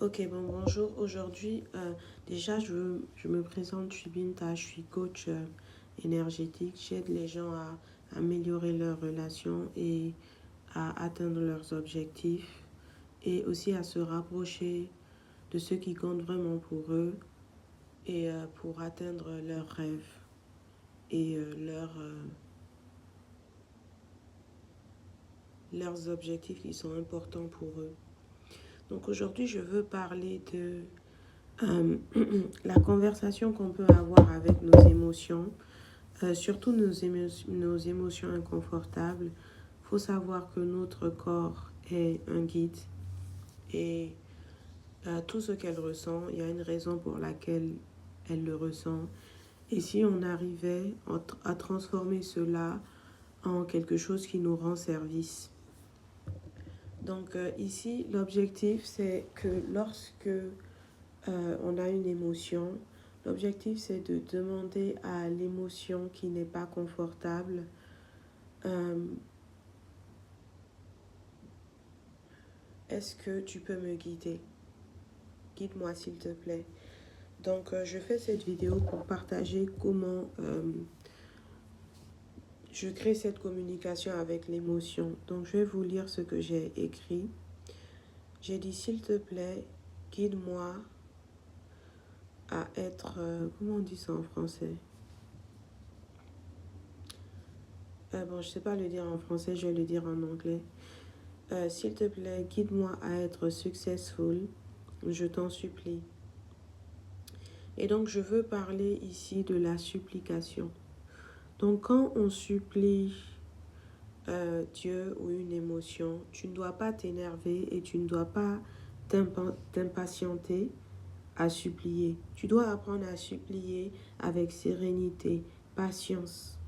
Ok, bon, bonjour. Aujourd'hui, déjà, je me présente, je suis Binta, je suis coach énergétique. J'aide les gens à améliorer leurs relations et à atteindre leurs objectifs et aussi à se rapprocher de ceux qui comptent vraiment pour eux et pour atteindre leurs rêves et leurs objectifs qui sont importants pour eux. Donc aujourd'hui, je veux parler de la conversation qu'on peut avoir avec nos émotions, surtout nos émotions inconfortables. Il faut savoir que notre corps est un guide et tout ce qu'elle ressent, il y a une raison pour laquelle elle le ressent. Et si on arrivait à transformer cela en quelque chose qui nous rend service. Donc ici, l'objectif, c'est que lorsque on a une émotion, l'objectif, c'est de demander à l'émotion qui n'est pas confortable est-ce que tu peux me guider? Guide-moi s'il te plaît. Donc, je fais cette vidéo pour partager comment je crée cette communication avec l'émotion. Donc, je vais vous lire ce que j'ai écrit. J'ai dit, s'il te plaît, guide-moi à être... comment on dit ça en français? Bon, je ne sais pas le dire en français, je vais le dire en anglais. S'il te plaît, guide-moi à être successful. Je t'en supplie. Et donc, je veux parler ici de la supplication. Donc, quand on supplie Dieu ou une émotion, tu ne dois pas t'énerver et tu ne dois pas t'impatienter à supplier. Tu dois apprendre à supplier avec sérénité, patience,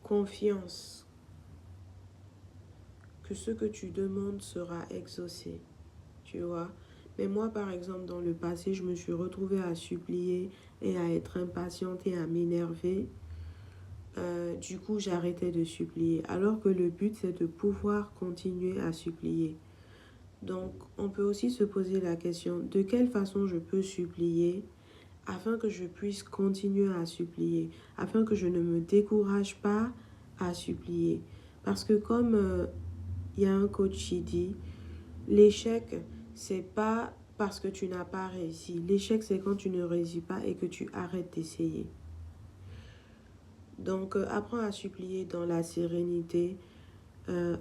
confiance, que ce que tu demandes sera exaucé. Tu vois? Mais moi, par exemple, dans le passé, je me suis retrouvée à supplier et à être impatiente et à m'énerver. Du coup, j'arrêtais de supplier. Alors que le but, c'est de pouvoir continuer à supplier. Donc, on peut aussi se poser la question, de quelle façon je peux supplier afin que je puisse continuer à supplier, afin que je ne me décourage pas à supplier. Parce que comme il y a un coach qui dit, l'échec, c'est pas parce que tu n'as pas réussi. L'échec, c'est quand tu ne réussis pas et que tu arrêtes d'essayer. Donc, apprends à supplier dans la sérénité,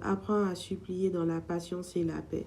apprends à supplier dans la patience et la paix.